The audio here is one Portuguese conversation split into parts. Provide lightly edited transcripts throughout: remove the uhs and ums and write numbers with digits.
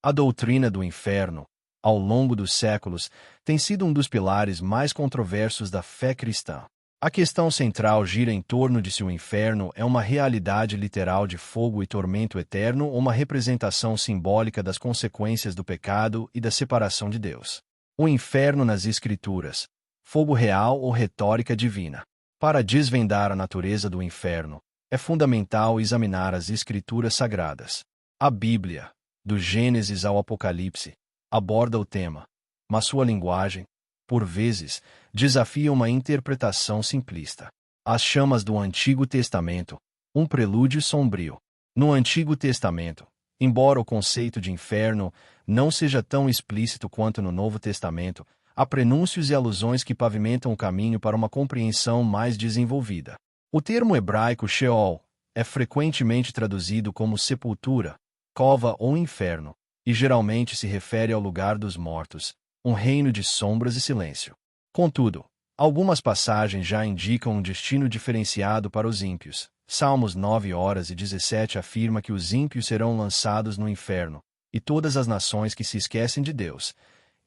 A doutrina do inferno, ao longo dos séculos, tem sido um dos pilares mais controversos da fé cristã. A questão central gira em torno de se o inferno é uma realidade literal de fogo e tormento eterno ou uma representação simbólica das consequências do pecado e da separação de Deus. O inferno nas Escrituras, fogo real ou retórica divina. Para desvendar a natureza do inferno, é fundamental examinar as Escrituras sagradas. A Bíblia, do Gênesis ao Apocalipse, aborda o tema, mas sua linguagem, por vezes, desafia uma interpretação simplista. As chamas do Antigo Testamento, um prelúdio sombrio. No Antigo Testamento, embora o conceito de inferno não seja tão explícito quanto no Novo Testamento, há prenúncios e alusões que pavimentam o caminho para uma compreensão mais desenvolvida. O termo hebraico Sheol é frequentemente traduzido como sepultura, cova ou inferno, e geralmente se refere ao lugar dos mortos, um reino de sombras e silêncio. Contudo, algumas passagens já indicam um destino diferenciado para os ímpios. Salmos 9:17 afirma que os ímpios serão lançados no inferno, e todas as nações que se esquecem de Deus,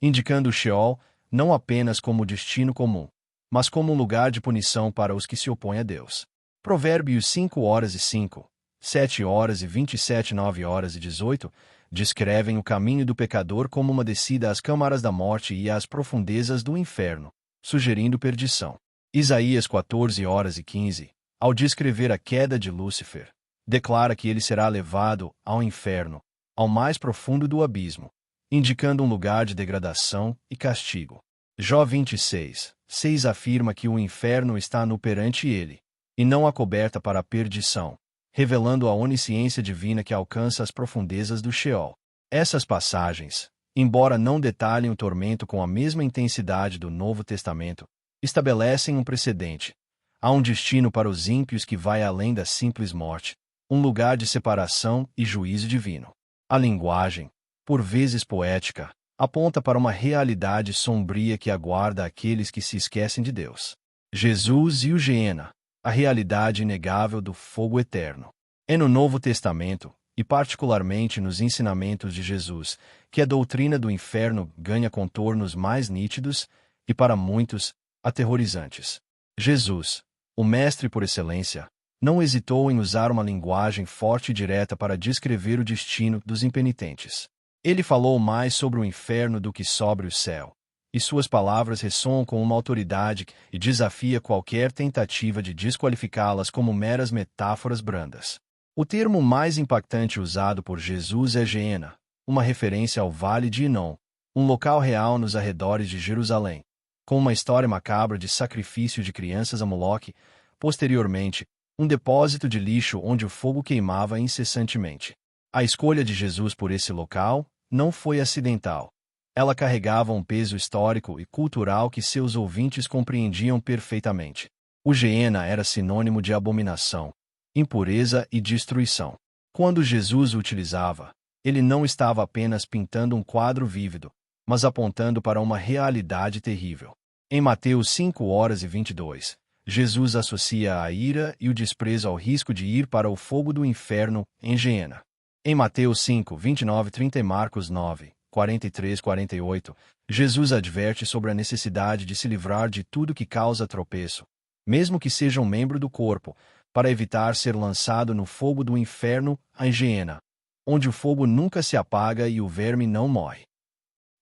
indicando o Sheol não apenas como destino comum, mas como um lugar de punição para os que se opõem a Deus. Provérbios 5:05, 7:27, 9:18 descrevem o caminho do pecador como uma descida às câmaras da morte e às profundezas do inferno, sugerindo perdição. Isaías 14:15, ao descrever a queda de Lúcifer, declara que ele será levado ao inferno, ao mais profundo do abismo, indicando um lugar de degradação e castigo. Jó 26:6 afirma que o inferno está nu perante ele, e não há coberta para a perdição, revelando a onisciência divina que alcança as profundezas do Sheol. Essas passagens, embora não detalhem o tormento com a mesma intensidade do Novo Testamento, estabelecem um precedente. Há um destino para os ímpios que vai além da simples morte, um lugar de separação e juízo divino. A linguagem, por vezes poética, aponta para uma realidade sombria que aguarda aqueles que se esquecem de Deus. Jesus e o Geena, a realidade inegável do fogo eterno. É no Novo Testamento, e particularmente nos ensinamentos de Jesus, que a doutrina do inferno ganha contornos mais nítidos e, para muitos, aterrorizantes. Jesus, o mestre por excelência, não hesitou em usar uma linguagem forte e direta para descrever o destino dos impenitentes. Ele falou mais sobre o inferno do que sobre o céu, e suas palavras ressoam com uma autoridade e desafia qualquer tentativa de desqualificá-las como meras metáforas brandas. O termo mais impactante usado por Jesus é Geena, uma referência ao Vale de Inom, um local real nos arredores de Jerusalém, com uma história macabra de sacrifício de crianças a Moloque, posteriormente, um depósito de lixo onde o fogo queimava incessantemente. A escolha de Jesus por esse local não foi acidental. Ela carregava um peso histórico e cultural que seus ouvintes compreendiam perfeitamente. O Geena era sinônimo de abominação, impureza e destruição. Quando Jesus o utilizava, ele não estava apenas pintando um quadro vívido, mas apontando para uma realidade terrível. Em Mateus 5:22, Jesus associa a ira e o desprezo ao risco de ir para o fogo do inferno, em Geena. Em Mateus 5:29-30 e Marcos 9:43-48, Jesus adverte sobre a necessidade de se livrar de tudo que causa tropeço, mesmo que seja um membro do corpo, para evitar ser lançado no fogo do inferno, em Geena, onde o fogo nunca se apaga e o verme não morre.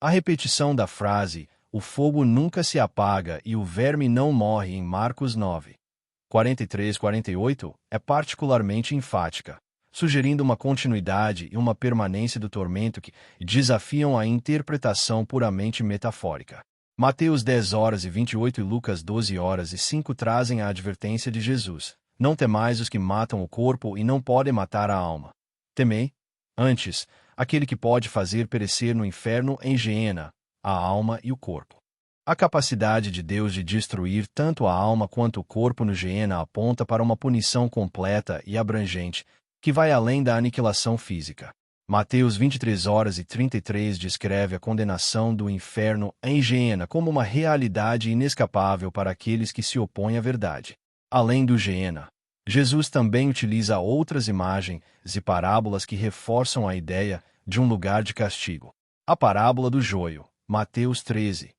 A repetição da frase, o fogo nunca se apaga e o verme não morre em Marcos 9:43-48, é particularmente enfática, sugerindo uma continuidade e uma permanência do tormento que desafiam a interpretação puramente metafórica. Mateus 10:28 e Lucas 12:5 trazem a advertência de Jesus: não temais os que matam o corpo e não podem matar a alma. Temei, antes, aquele que pode fazer perecer no inferno em Geena a alma e o corpo. A capacidade de Deus de destruir tanto a alma quanto o corpo no Geena aponta para uma punição completa e abrangente, que vai além da aniquilação física. Mateus 23:33 descreve a condenação do inferno em Geena como uma realidade inescapável para aqueles que se opõem à verdade. Além do Geena, Jesus também utiliza outras imagens e parábolas que reforçam a ideia de um lugar de castigo. A parábola do joio, Mateus 13,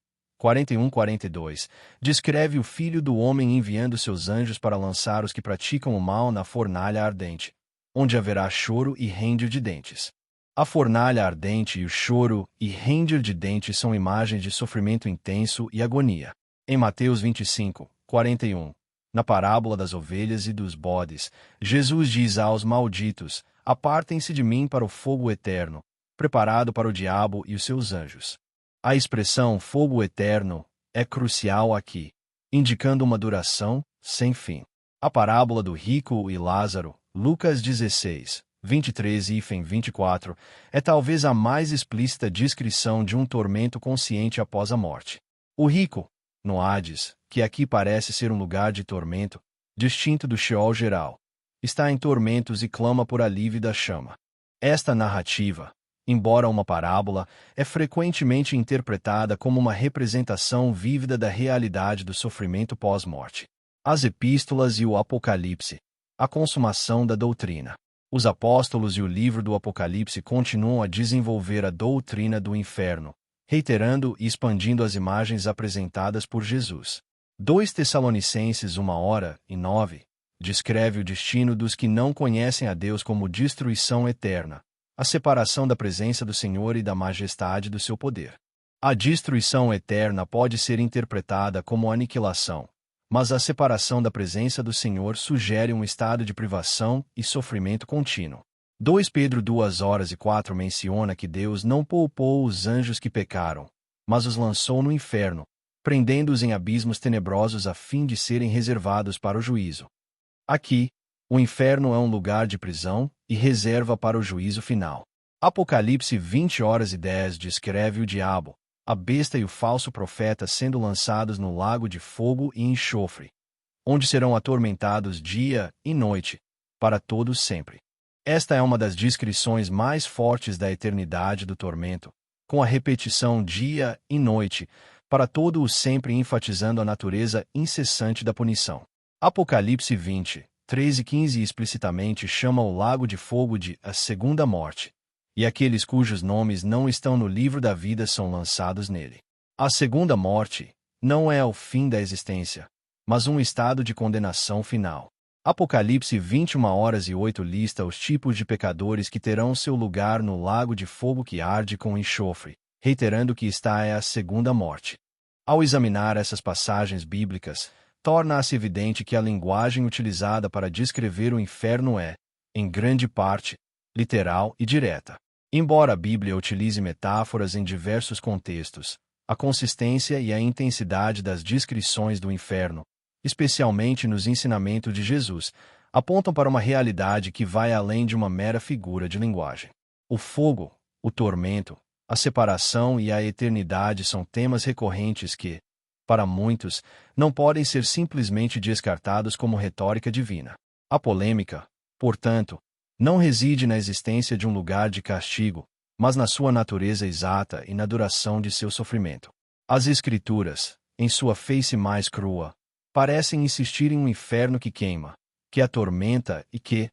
41-42, descreve o Filho do Homem enviando seus anjos para lançar os que praticam o mal na fornalha ardente, onde haverá choro e ranger de dentes. A fornalha ardente e o choro e ranger de dentes são imagens de sofrimento intenso e agonia. Em Mateus 25, 41, na parábola das ovelhas e dos bodes, Jesus diz aos malditos: apartem-se de mim para o fogo eterno, preparado para o diabo e os seus anjos. A expressão fogo eterno é crucial aqui, indicando uma duração sem fim. A parábola do rico e Lázaro, Lucas 16, 23 e 24, é talvez a mais explícita descrição de um tormento consciente após a morte. O rico, no Hades, que aqui parece ser um lugar de tormento, distinto do Sheol geral, está em tormentos e clama por alívio da chama. Esta narrativa, embora uma parábola, é frequentemente interpretada como uma representação vívida da realidade do sofrimento pós-morte. As epístolas e o Apocalipse, a consumação da doutrina. Os apóstolos e o livro do Apocalipse continuam a desenvolver a doutrina do inferno, reiterando e expandindo as imagens apresentadas por Jesus. 2 Tessalonicenses 1:9 descreve o destino dos que não conhecem a Deus como destruição eterna, a separação da presença do Senhor e da majestade do seu poder. A destruição eterna pode ser interpretada como aniquilação, mas a separação da presença do Senhor sugere um estado de privação e sofrimento contínuo. 2 Pedro 2:4 menciona que Deus não poupou os anjos que pecaram, mas os lançou no inferno, prendendo-os em abismos tenebrosos a fim de serem reservados para o juízo. Aqui, o inferno é um lugar de prisão e reserva para o juízo final. Apocalipse 20:10 descreve o diabo, a besta e o falso profeta sendo lançados no lago de fogo e enxofre, onde serão atormentados dia e noite, para todos sempre. Esta é uma das descrições mais fortes da eternidade do tormento, com a repetição dia e noite, para todo o sempre enfatizando a natureza incessante da punição. Apocalipse 20, 13 e 15 explicitamente chama o lago de fogo de a segunda morte, e aqueles cujos nomes não estão no livro da vida são lançados nele. A segunda morte não é o fim da existência, mas um estado de condenação final. Apocalipse 21:08 lista os tipos de pecadores que terão seu lugar no lago de fogo que arde com enxofre, reiterando que esta é a segunda morte. Ao examinar essas passagens bíblicas, torna-se evidente que a linguagem utilizada para descrever o inferno é, em grande parte, literal e direta. Embora a Bíblia utilize metáforas em diversos contextos, a consistência e a intensidade das descrições do inferno, especialmente nos ensinamentos de Jesus, apontam para uma realidade que vai além de uma mera figura de linguagem. O fogo, o tormento, a separação e a eternidade são temas recorrentes que, para muitos, não podem ser simplesmente descartados como retórica divina. A polêmica, portanto, não reside na existência de um lugar de castigo, mas na sua natureza exata e na duração de seu sofrimento. As Escrituras, em sua face mais crua, parecem insistir em um inferno que queima, que atormenta e que,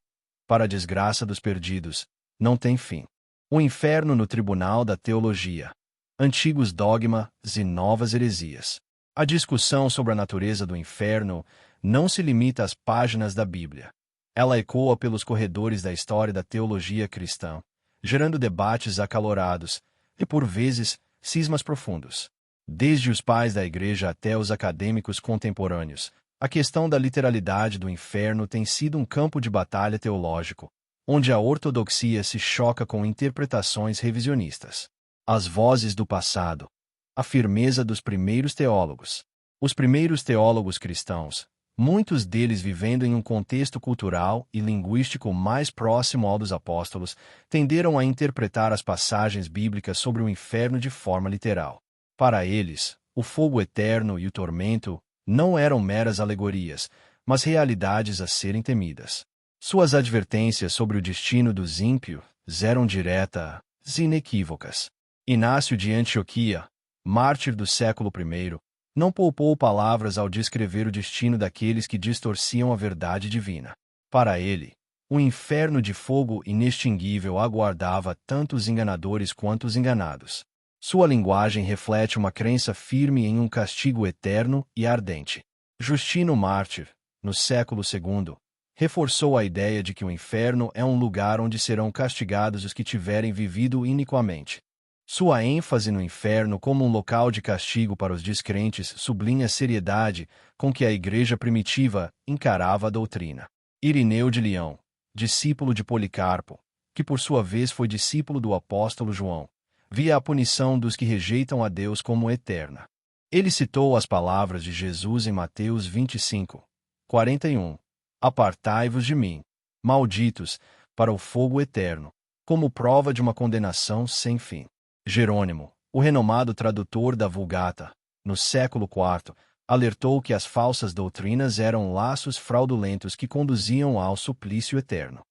para a desgraça dos perdidos, não tem fim. O inferno no tribunal da teologia. Antigos dogmas e novas heresias. A discussão sobre a natureza do inferno não se limita às páginas da Bíblia. Ela ecoa pelos corredores da história da teologia cristã, gerando debates acalorados e, por vezes, cismas profundos. Desde os pais da Igreja até os acadêmicos contemporâneos, a questão da literalidade do inferno tem sido um campo de batalha teológico, onde a ortodoxia se choca com interpretações revisionistas. As vozes do passado. A firmeza dos primeiros teólogos. Os primeiros teólogos cristãos, muitos deles vivendo em um contexto cultural e linguístico mais próximo ao dos apóstolos, tenderam a interpretar as passagens bíblicas sobre o inferno de forma literal. Para eles, o fogo eterno e o tormento não eram meras alegorias, mas realidades a serem temidas. Suas advertências sobre o destino dos ímpios eram diretas e inequívocas. Inácio de Antioquia, mártir do século I, não poupou palavras ao descrever o destino daqueles que distorciam a verdade divina. Para ele, O inferno de fogo inextinguível aguardava tanto os enganadores quanto os enganados. Sua linguagem reflete uma crença firme em um castigo eterno e ardente. Justino Mártir, no século II, reforçou a ideia de que o inferno é um lugar onde serão castigados os que tiverem vivido iniquamente. Sua ênfase no inferno como um local de castigo para os descrentes sublinha a seriedade com que a igreja primitiva encarava a doutrina. Irineu de Leão, discípulo de Policarpo, que por sua vez foi discípulo do apóstolo João, via a punição dos que rejeitam a Deus como eterna. Ele citou as palavras de Jesus em Mateus 25, 41. Apartai-vos de mim, malditos, para o fogo eterno, como prova de uma condenação sem fim. Jerônimo, o renomado tradutor da Vulgata, no século IV, alertou que as falsas doutrinas eram laços fraudulentos que conduziam ao suplício eterno.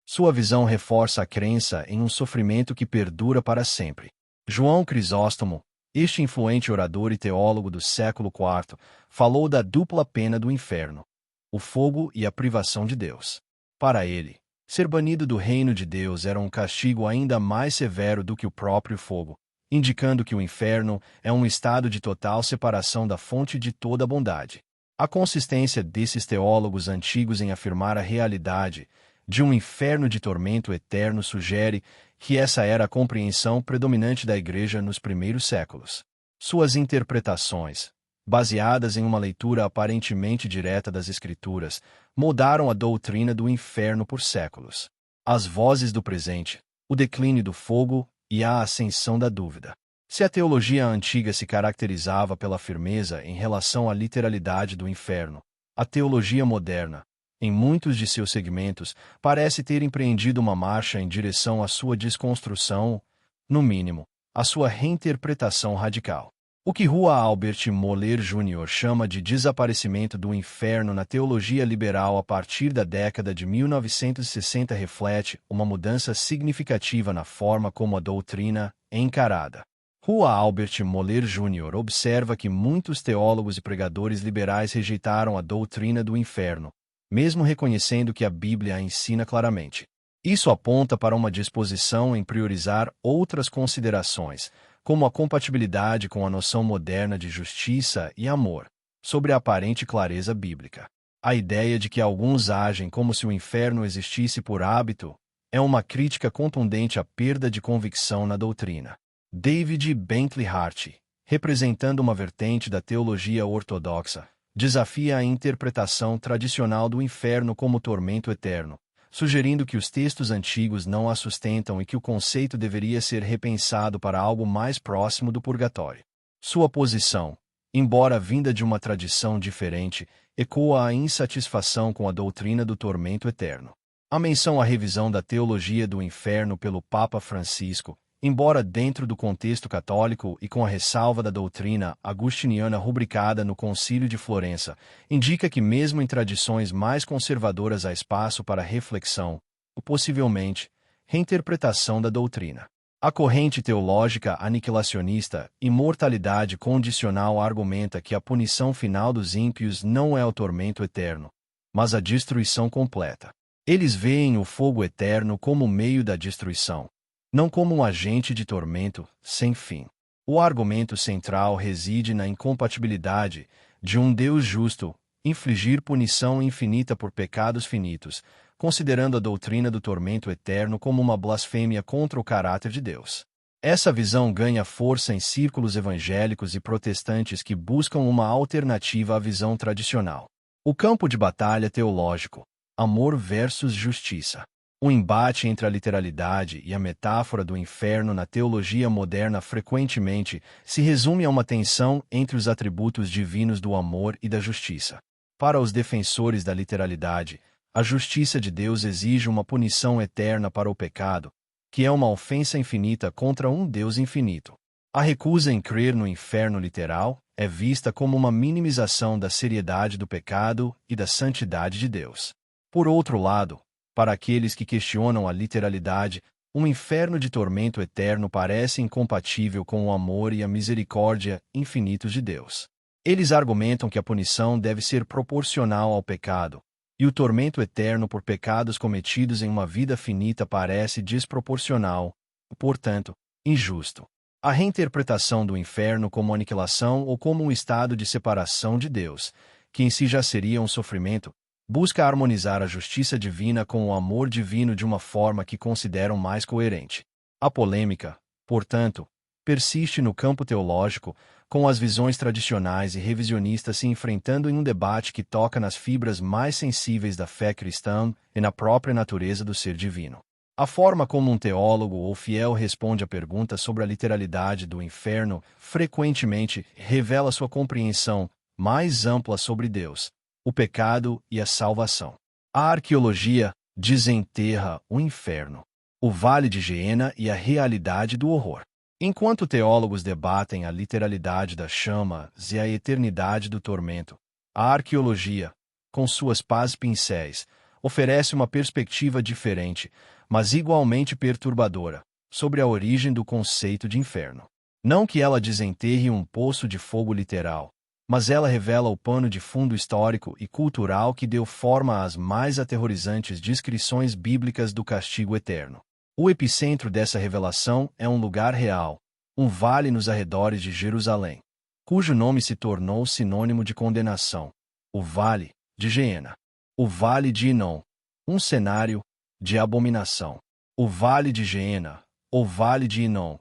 Sua visão reforça a crença em um sofrimento que perdura para sempre. João Crisóstomo, este influente orador e teólogo do século IV, falou da dupla pena do inferno: o fogo e a privação de Deus. Para ele, ser banido do reino de Deus era um castigo ainda mais severo do que o próprio fogo, indicando que o inferno é um estado de total separação da fonte de toda a bondade. A consistência desses teólogos antigos em afirmar a realidade de um inferno de tormento eterno sugere que essa era a compreensão predominante da Igreja nos primeiros séculos. Suas interpretações, baseadas em uma leitura aparentemente direta das Escrituras, moldaram a doutrina do inferno por séculos. As vozes do presente, o declínio do fogo e a ascensão da dúvida. Se a teologia antiga se caracterizava pela firmeza em relação à literalidade do inferno, a teologia moderna, em muitos de seus segmentos, parece ter empreendido uma marcha em direção à sua desconstrução, no mínimo, à sua reinterpretação radical. O que Rua Albert Moller Jr. chama de desaparecimento do inferno na teologia liberal a partir da década de 1960 reflete uma mudança significativa na forma como a doutrina é encarada. Rua Albert Moller Jr. observa que muitos teólogos e pregadores liberais rejeitaram a doutrina do inferno, mesmo reconhecendo que a Bíblia a ensina claramente. Isso aponta para uma disposição em priorizar outras considerações, como a compatibilidade com a noção moderna de justiça e amor, sobre a aparente clareza bíblica. A ideia de que alguns agem como se o inferno existisse por hábito é uma crítica contundente à perda de convicção na doutrina. David Bentley Hart, representando uma vertente da teologia ortodoxa, desafia a interpretação tradicional do inferno como tormento eterno, sugerindo que os textos antigos não a sustentam e que o conceito deveria ser repensado para algo mais próximo do purgatório. Sua posição, embora vinda de uma tradição diferente, ecoa a insatisfação com a doutrina do tormento eterno. A menção à revisão da teologia do inferno pelo Papa Francisco, embora dentro do contexto católico e com a ressalva da doutrina agustiniana rubricada no Concílio de Florença, indica que mesmo em tradições mais conservadoras há espaço para reflexão, ou possivelmente, reinterpretação da doutrina. A corrente teológica aniquilacionista, imortalidade condicional, argumenta que a punição final dos ímpios não é o tormento eterno, mas a destruição completa. Eles veem o fogo eterno como meio da destruição, não como um agente de tormento sem fim. O argumento central reside na incompatibilidade de um Deus justo infligir punição infinita por pecados finitos, considerando a doutrina do tormento eterno como uma blasfêmia contra o caráter de Deus. Essa visão ganha força em círculos evangélicos e protestantes que buscam uma alternativa à visão tradicional. O campo de batalha teológico: amor versus justiça. O embate entre a literalidade e a metáfora do inferno na teologia moderna frequentemente se resume a uma tensão entre os atributos divinos do amor e da justiça. Para os defensores da literalidade, a justiça de Deus exige uma punição eterna para o pecado, que é uma ofensa infinita contra um Deus infinito. A recusa em crer no inferno literal é vista como uma minimização da seriedade do pecado e da santidade de Deus. Por outro lado, para aqueles que questionam a literalidade, um inferno de tormento eterno parece incompatível com o amor e a misericórdia infinitos de Deus. Eles argumentam que a punição deve ser proporcional ao pecado, e o tormento eterno por pecados cometidos em uma vida finita parece desproporcional, portanto, injusto. A reinterpretação do inferno como aniquilação ou como um estado de separação de Deus, que em si já seria um sofrimento, busca harmonizar a justiça divina com o amor divino de uma forma que consideram mais coerente. A polêmica, portanto, persiste no campo teológico, com as visões tradicionais e revisionistas se enfrentando em um debate que toca nas fibras mais sensíveis da fé cristã e na própria natureza do ser divino. A forma como um teólogo ou fiel responde à pergunta sobre a literalidade do inferno frequentemente revela sua compreensão mais ampla sobre Deus, o pecado e a salvação. A arqueologia desenterra o inferno, o vale de Geena e a realidade do horror. Enquanto teólogos debatem a literalidade das chamas e a eternidade do tormento, a arqueologia, com suas pás pincéis, oferece uma perspectiva diferente, mas igualmente perturbadora, sobre a origem do conceito de inferno. Não que ela desenterre um poço de fogo literal, mas ela revela o pano de fundo histórico e cultural que deu forma às mais aterrorizantes descrições bíblicas do castigo eterno. O epicentro dessa revelação é um lugar real, um vale nos arredores de Jerusalém, cujo nome se tornou sinônimo de condenação, o Vale de Geena. O Vale de Inom, um cenário de abominação. O Vale de Geena, ou Vale de Inom,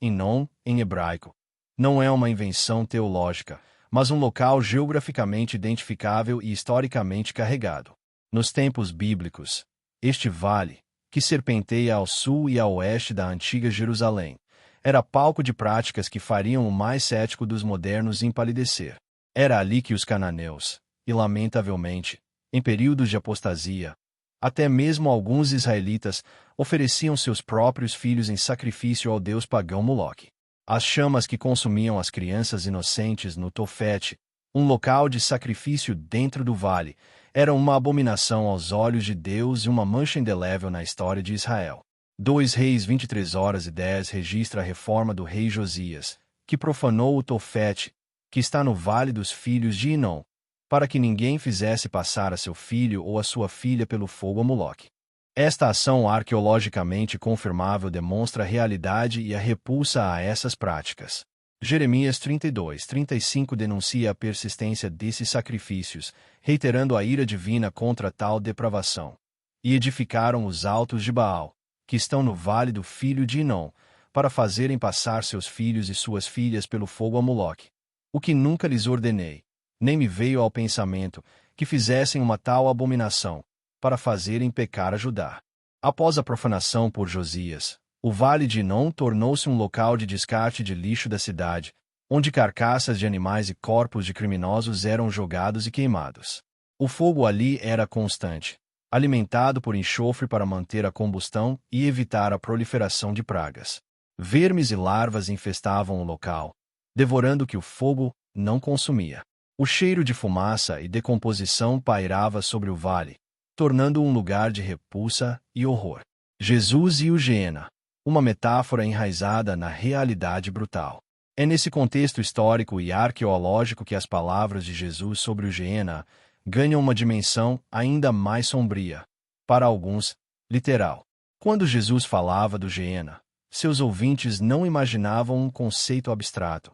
Inom em hebraico, não é uma invenção teológica, mas um local geograficamente identificável e historicamente carregado. Nos tempos bíblicos, este vale, que serpenteia ao sul e ao oeste da antiga Jerusalém, era palco de práticas que fariam o mais cético dos modernos empalidecer. Era ali que os cananeus, e lamentavelmente, em períodos de apostasia, até mesmo alguns israelitas ofereciam seus próprios filhos em sacrifício ao deus pagão Moloque. As chamas que consumiam as crianças inocentes no Tofete, um local de sacrifício dentro do vale, eram uma abominação aos olhos de Deus e uma mancha indelével na história de Israel. 2 Reis 23:10 registra a reforma do rei Josias, que profanou o Tofete, que está no Vale dos Filhos de Inom, para que ninguém fizesse passar a seu filho ou a sua filha pelo fogo a Moloque. Esta ação arqueologicamente confirmável demonstra a realidade e a repulsa a essas práticas. Jeremias 32:35 denuncia a persistência desses sacrifícios, reiterando a ira divina contra tal depravação. E edificaram os altos de Baal, que estão no vale do filho de Inom, para fazerem passar seus filhos e suas filhas pelo fogo a Moloque. O que nunca lhes ordenei, nem me veio ao pensamento, que fizessem uma tal abominação, para fazerem pecar a Judá. Após a profanação por Josias, o Vale de Inom tornou-se um local de descarte de lixo da cidade, onde carcaças de animais e corpos de criminosos eram jogados e queimados. O fogo ali era constante, alimentado por enxofre para manter a combustão e evitar a proliferação de pragas. Vermes e larvas infestavam o local, devorando o que o fogo não consumia. O cheiro de fumaça e decomposição pairava sobre o vale, tornando-o um lugar de repulsa e horror. Jesus e o Geena, uma metáfora enraizada na realidade brutal. É nesse contexto histórico e arqueológico que as palavras de Jesus sobre o Geena ganham uma dimensão ainda mais sombria, para alguns, literal. Quando Jesus falava do Geena, seus ouvintes não imaginavam um conceito abstrato.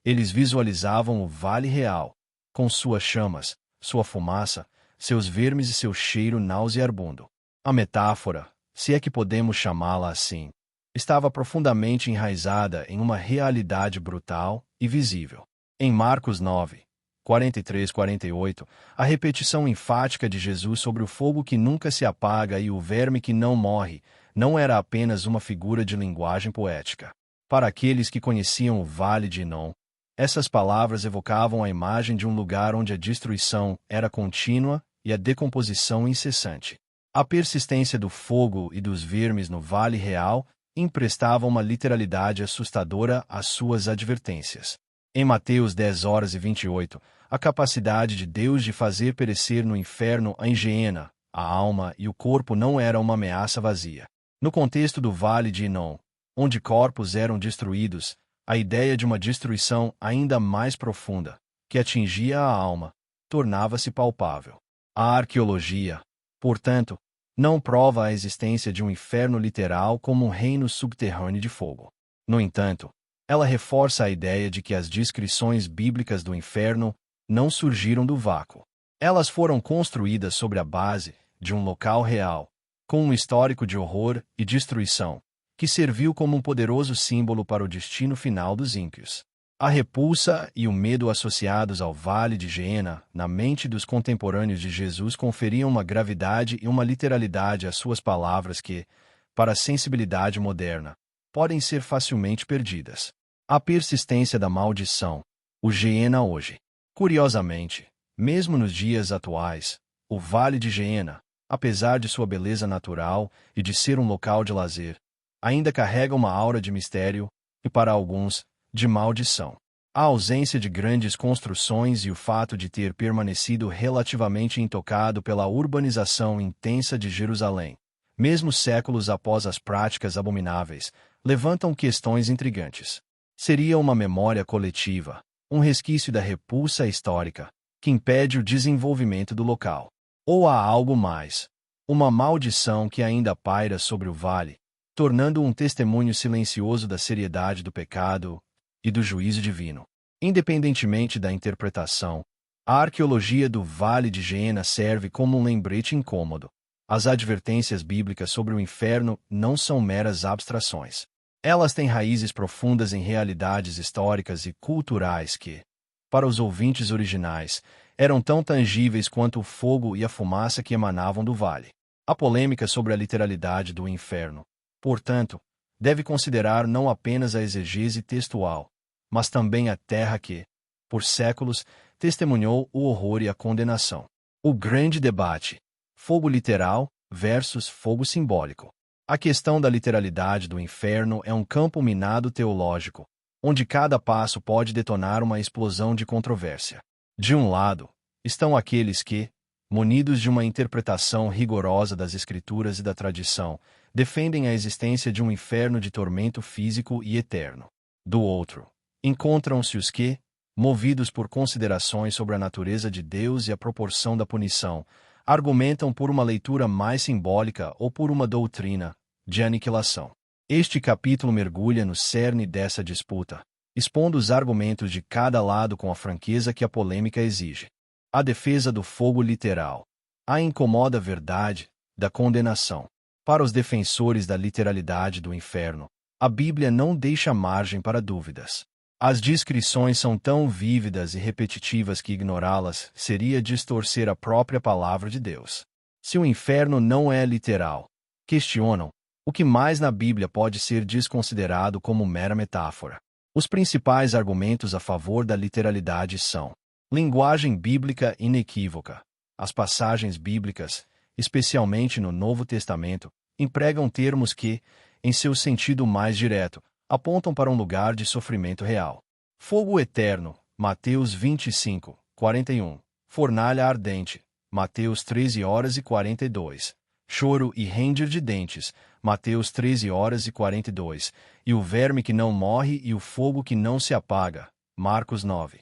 Eles visualizavam o vale real, com suas chamas, sua fumaça, seus vermes e seu cheiro nauseabundo. A metáfora, se é que podemos chamá-la assim, estava profundamente enraizada em uma realidade brutal e visível. Em Marcos 9, 43-48, a repetição enfática de Jesus sobre o fogo que nunca se apaga e o verme que não morre, não era apenas uma figura de linguagem poética. Para aqueles que conheciam o Vale de Inom, essas palavras evocavam a imagem de um lugar onde a destruição era contínua e a decomposição incessante. A persistência do fogo e dos vermes no Vale Real emprestava uma literalidade assustadora às suas advertências. Em Mateus 10:28, a capacidade de Deus de fazer perecer no inferno a Geena, a alma e o corpo não era uma ameaça vazia. No contexto do Vale de Inom, onde corpos eram destruídos, a ideia de uma destruição ainda mais profunda, que atingia a alma, tornava-se palpável. A arqueologia, portanto, não prova a existência de um inferno literal como um reino subterrâneo de fogo. No entanto, ela reforça a ideia de que as descrições bíblicas do inferno não surgiram do vácuo. Elas foram construídas sobre a base de um local real, com um histórico de horror e destruição, que serviu como um poderoso símbolo para o destino final dos ímpios. A repulsa e o medo associados ao Vale de Geena, na mente dos contemporâneos de Jesus, conferiam uma gravidade e uma literalidade às suas palavras que, para a sensibilidade moderna, podem ser facilmente perdidas. A persistência da maldição, o Geena hoje. Curiosamente, mesmo nos dias atuais, o Vale de Geena, apesar de sua beleza natural e de ser um local de lazer, ainda carrega uma aura de mistério e, para alguns, de maldição. A ausência de grandes construções e o fato de ter permanecido relativamente intocado pela urbanização intensa de Jerusalém, mesmo séculos após as práticas abomináveis, levantam questões intrigantes. Seria uma memória coletiva, um resquício da repulsa histórica, que impede o desenvolvimento do local? Ou há algo mais? Uma maldição que ainda paira sobre o vale, tornando um testemunho silencioso da seriedade do pecado e do juízo divino. Independentemente da interpretação, a arqueologia do Vale de Geena serve como um lembrete incômodo. As advertências bíblicas sobre o inferno não são meras abstrações. Elas têm raízes profundas em realidades históricas e culturais que, para os ouvintes originais, eram tão tangíveis quanto o fogo e a fumaça que emanavam do vale. A polêmica sobre a literalidade do inferno, portanto, deve considerar não apenas a exegese textual, mas também a terra que, por séculos, testemunhou o horror e a condenação. O grande debate: fogo literal versus fogo simbólico. A questão da literalidade do inferno é um campo minado teológico, onde cada passo pode detonar uma explosão de controvérsia. De um lado, estão aqueles que, munidos de uma interpretação rigorosa das Escrituras e da tradição, defendem a existência de um inferno de tormento físico e eterno. Do outro, encontram-se os que, movidos por considerações sobre a natureza de Deus e a proporção da punição, argumentam por uma leitura mais simbólica ou por uma doutrina de aniquilação. Este capítulo mergulha no cerne dessa disputa, expondo os argumentos de cada lado com a franqueza que a polêmica exige. A defesa do fogo literal. A incomoda verdade da condenação. Para os defensores da literalidade do inferno, a Bíblia não deixa margem para dúvidas. As descrições são tão vívidas e repetitivas que ignorá-las seria distorcer a própria palavra de Deus. Se o inferno não é literal, questionam, o que mais na Bíblia pode ser desconsiderado como mera metáfora? Os principais argumentos a favor da literalidade são: linguagem bíblica inequívoca. As passagens bíblicas, especialmente no Novo Testamento, empregam termos que, em seu sentido mais direto, apontam para um lugar de sofrimento real. Fogo eterno, Mateus 25, 41. Fornalha ardente, Mateus 13h42. Choro e ranger de dentes, Mateus 13h42. E o verme que não morre e o fogo que não se apaga, Marcos 9.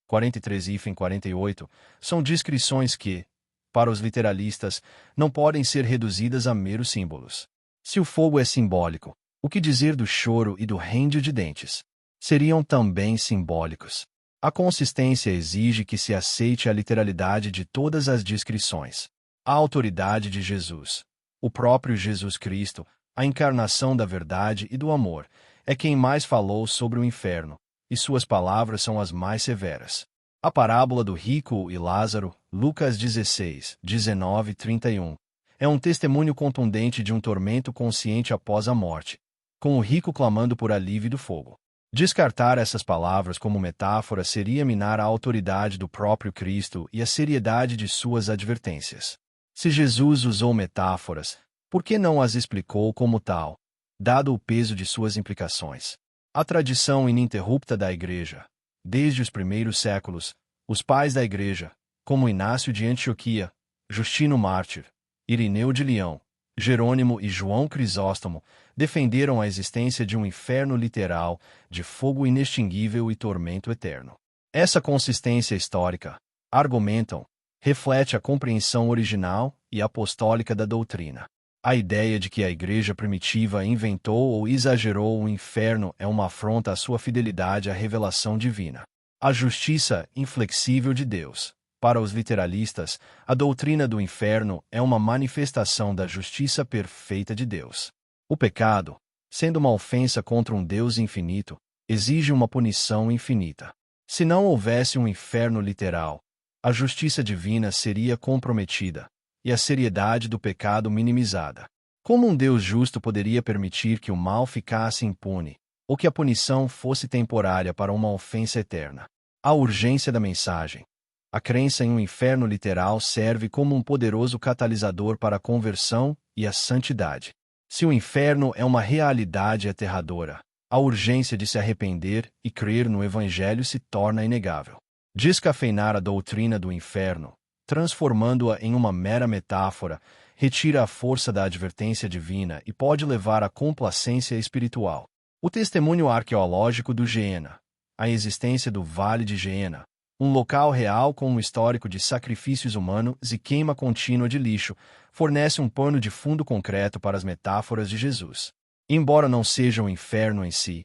43 e 48, são descrições que, para os literalistas, não podem ser reduzidas a meros símbolos. Se o fogo é simbólico, o que dizer do choro e do ranger de dentes? Seriam também simbólicos. A consistência exige que se aceite a literalidade de todas as descrições. A autoridade de Jesus, o próprio Jesus Cristo, a encarnação da verdade e do amor, é quem mais falou sobre o inferno, e suas palavras são as mais severas. A parábola do rico e Lázaro, Lucas 16, 19 e 31, é um testemunho contundente de um tormento consciente após a morte, com o rico clamando por alívio do fogo. Descartar essas palavras como metáfora seria minar a autoridade do próprio Cristo e a seriedade de suas advertências. Se Jesus usou metáforas, por que não as explicou como tal, dado o peso de suas implicações? A tradição ininterrupta da Igreja, desde os primeiros séculos, os pais da Igreja, como Inácio de Antioquia, Justino Mártir, Irineu de Leão, Jerônimo e João Crisóstomo, defenderam a existência de um inferno literal, de fogo inextinguível e tormento eterno. Essa consistência histórica, argumentam, reflete a compreensão original e apostólica da doutrina. A ideia de que a igreja primitiva inventou ou exagerou o inferno é uma afronta à sua fidelidade à revelação divina. A justiça inflexível de Deus. Para os literalistas, a doutrina do inferno é uma manifestação da justiça perfeita de Deus. O pecado, sendo uma ofensa contra um Deus infinito, exige uma punição infinita. Se não houvesse um inferno literal, a justiça divina seria comprometida e a seriedade do pecado minimizada. Como um Deus justo poderia permitir que o mal ficasse impune, ou que a punição fosse temporária para uma ofensa eterna? A urgência da mensagem. A crença em um inferno literal serve como um poderoso catalisador para a conversão e a santidade. Se o inferno é uma realidade aterradora, a urgência de se arrepender e crer no Evangelho se torna inegável. Descafeinar a doutrina do inferno, transformando-a em uma mera metáfora, retira a força da advertência divina e pode levar à complacência espiritual. O testemunho arqueológico do Geena. A existência do Vale de Geena, um local real com um histórico de sacrifícios humanos e queima contínua de lixo, fornece um pano de fundo concreto para as metáforas de Jesus. Embora não seja um inferno em si,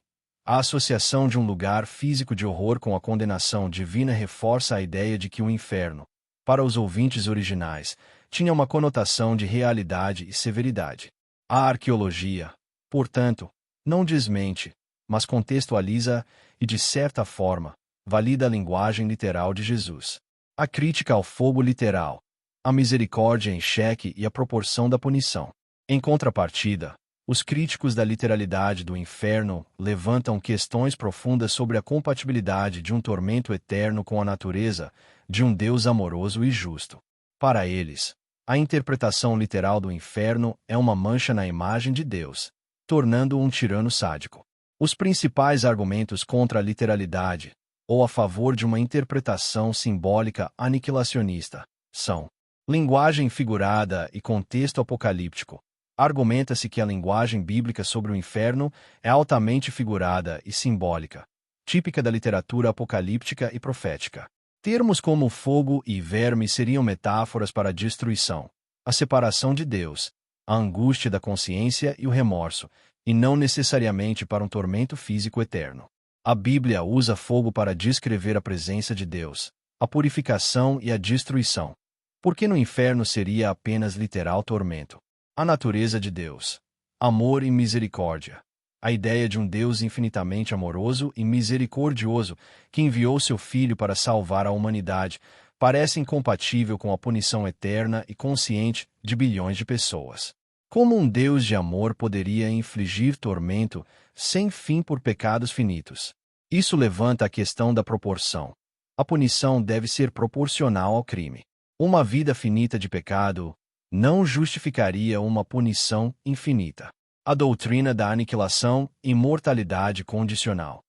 a associação de um lugar físico de horror com a condenação divina reforça a ideia de que o inferno, para os ouvintes originais, tinha uma conotação de realidade e severidade. A arqueologia, portanto, não desmente, mas contextualiza e, de certa forma, valida a linguagem literal de Jesus. A crítica ao fogo literal, a misericórdia em xeque e a proporção da punição. Em contrapartida, os críticos da literalidade do inferno levantam questões profundas sobre a compatibilidade de um tormento eterno com a natureza de um Deus amoroso e justo. Para eles, a interpretação literal do inferno é uma mancha na imagem de Deus, tornando-o um tirano sádico. Os principais argumentos contra a literalidade, ou a favor de uma interpretação simbólica aniquilacionista, são linguagem figurada e contexto apocalíptico. Argumenta-se que a linguagem bíblica sobre o inferno é altamente figurada e simbólica, típica da literatura apocalíptica e profética. Termos como fogo e verme seriam metáforas para a destruição, a separação de Deus, a angústia da consciência e o remorso, e não necessariamente para um tormento físico eterno. A Bíblia usa fogo para descrever a presença de Deus, a purificação e a destruição. Porque no inferno seria apenas literal tormento. A natureza de Deus. Amor e misericórdia. A ideia de um Deus infinitamente amoroso e misericordioso, que enviou seu Filho para salvar a humanidade, parece incompatível com a punição eterna e consciente de bilhões de pessoas. Como um Deus de amor poderia infligir tormento sem fim por pecados finitos? Isso levanta a questão da proporção. A punição deve ser proporcional ao crime. Uma vida finita de pecado não justificaria uma punição infinita. A doutrina da aniquilação e mortalidade condicional.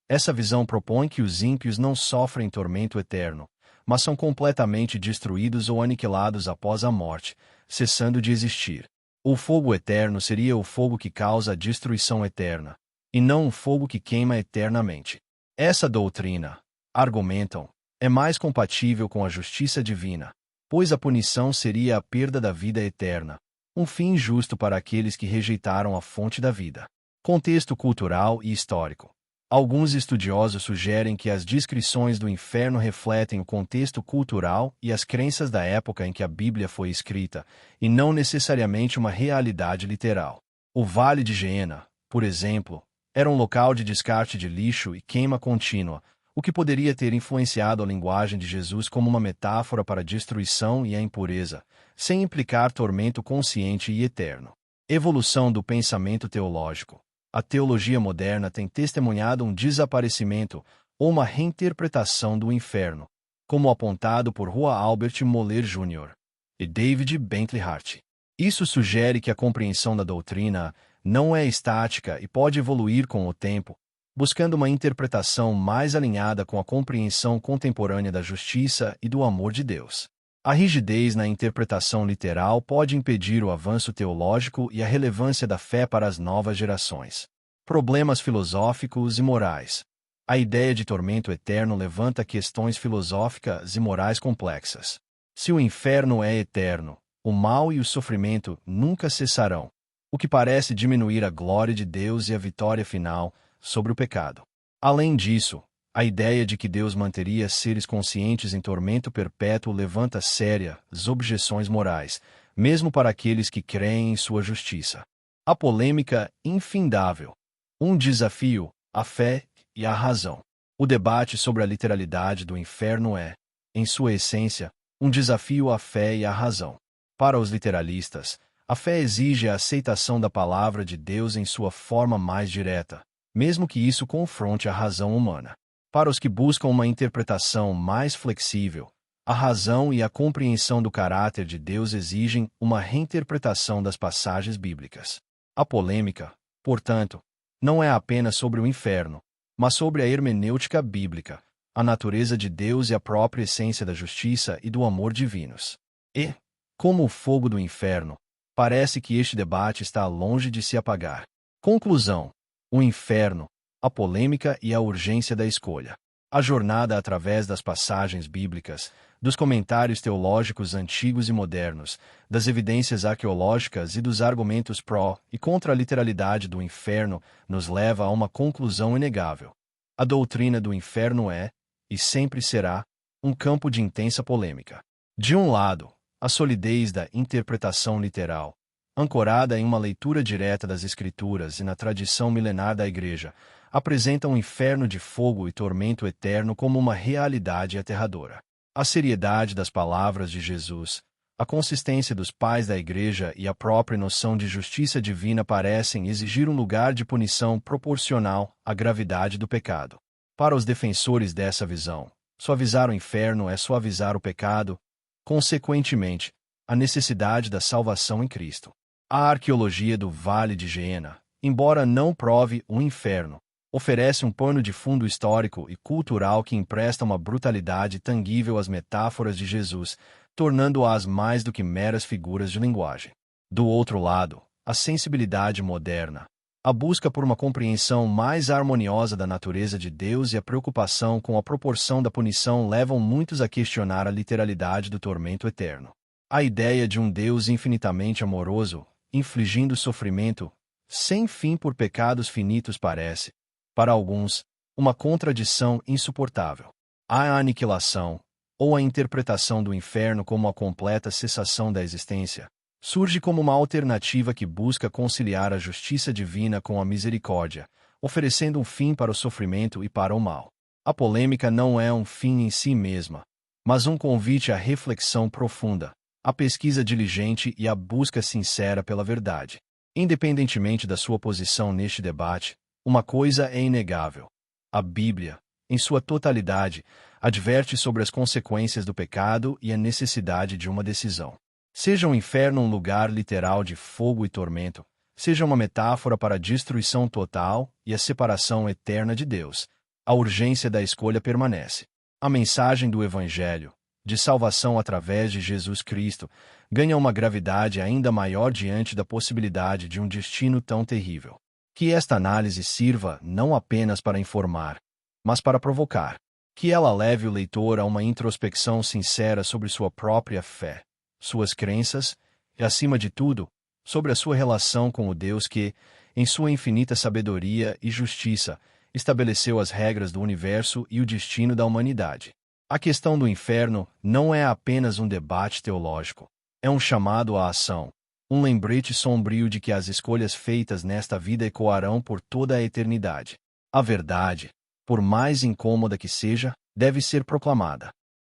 Essa visão propõe que os ímpios não sofrem tormento eterno, mas são completamente destruídos ou aniquilados após a morte, cessando de existir. O fogo eterno seria o fogo que causa a destruição eterna, e não um fogo que queima eternamente. Essa doutrina, argumentam, é mais compatível com a justiça divina, pois a punição seria a perda da vida eterna, um fim justo para aqueles que rejeitaram a fonte da vida. Contexto cultural e histórico. Alguns estudiosos sugerem que as descrições do inferno refletem o contexto cultural e as crenças da época em que a Bíblia foi escrita, e não necessariamente uma realidade literal. O Vale de Geena, por exemplo, era um local de descarte de lixo e queima contínua, o que poderia ter influenciado a linguagem de Jesus como uma metáfora para a destruição e a impureza, sem implicar tormento consciente e eterno. Evolução do pensamento teológico. A teologia moderna tem testemunhado um desaparecimento ou uma reinterpretação do inferno, como apontado por Rua Albert Moller Jr. e David Bentley Hart. Isso sugere que a compreensão da doutrina não é estática e pode evoluir com o tempo, buscando uma interpretação mais alinhada com a compreensão contemporânea da justiça e do amor de Deus. A rigidez na interpretação literal pode impedir o avanço teológico e a relevância da fé para as novas gerações. Problemas filosóficos e morais. A ideia de tormento eterno levanta questões filosóficas e morais complexas. Se o inferno é eterno, o mal e o sofrimento nunca cessarão, o que parece diminuir a glória de Deus e a vitória final sobre o pecado. Além disso, a ideia de que Deus manteria seres conscientes em tormento perpétuo levanta sérias objeções morais, mesmo para aqueles que creem em sua justiça. A polêmica infindável. Um desafio, a fé e a razão. O debate sobre a literalidade do inferno é, em sua essência, um desafio à fé e à razão. Para os literalistas, a fé exige a aceitação da palavra de Deus em sua forma mais direta, mesmo que isso confronte a razão humana. Para os que buscam uma interpretação mais flexível, a razão e a compreensão do caráter de Deus exigem uma reinterpretação das passagens bíblicas. A polêmica, portanto, não é apenas sobre o inferno, mas sobre a hermenêutica bíblica, a natureza de Deus e a própria essência da justiça e do amor divinos. E, como o fogo do inferno, parece que este debate está longe de se apagar. Conclusão: o inferno, a polêmica e a urgência da escolha. A jornada através das passagens bíblicas, dos comentários teológicos antigos e modernos, das evidências arqueológicas e dos argumentos pró e contra a literalidade do inferno nos leva a uma conclusão inegável. A doutrina do inferno é, e sempre será, um campo de intensa polêmica. De um lado, a solidez da interpretação literal, ancorada em uma leitura direta das Escrituras e na tradição milenar da Igreja, apresenta um inferno de fogo e tormento eterno como uma realidade aterradora. A seriedade das palavras de Jesus, a consistência dos pais da Igreja e a própria noção de justiça divina parecem exigir um lugar de punição proporcional à gravidade do pecado. Para os defensores dessa visão, suavizar o inferno é suavizar o pecado, consequentemente, a necessidade da salvação em Cristo. A arqueologia do Vale de Geena, embora não prove o inferno, oferece um pano de fundo histórico e cultural que empresta uma brutalidade tangível às metáforas de Jesus, tornando-as mais do que meras figuras de linguagem. Do outro lado, a sensibilidade moderna, a busca por uma compreensão mais harmoniosa da natureza de Deus e a preocupação com a proporção da punição levam muitos a questionar a literalidade do tormento eterno. A ideia de um Deus infinitamente amoroso, infligindo sofrimento sem fim por pecados finitos parece, para alguns, uma contradição insuportável. A aniquilação, ou a interpretação do inferno como a completa cessação da existência, surge como uma alternativa que busca conciliar a justiça divina com a misericórdia, oferecendo um fim para o sofrimento e para o mal. A polêmica não é um fim em si mesma, mas um convite à reflexão profunda, à pesquisa diligente e à busca sincera pela verdade. Independentemente da sua posição neste debate, uma coisa é inegável. A Bíblia, em sua totalidade, adverte sobre as consequências do pecado e a necessidade de uma decisão. Seja o inferno um lugar literal de fogo e tormento, seja uma metáfora para a destruição total e a separação eterna de Deus, a urgência da escolha permanece. A mensagem do Evangelho, de salvação através de Jesus Cristo, ganha uma gravidade ainda maior diante da possibilidade de um destino tão terrível. Que esta análise sirva não apenas para informar, mas para provocar. Que ela leve o leitor a uma introspecção sincera sobre sua própria fé, suas crenças e, acima de tudo, sobre a sua relação com o Deus que, em sua infinita sabedoria e justiça, estabeleceu as regras do universo e o destino da humanidade. A questão do inferno não é apenas um debate teológico, é um chamado à ação, um lembrete sombrio de que as escolhas feitas nesta vida ecoarão por toda a eternidade. A verdade, por mais incômoda que seja, deve ser proclamada.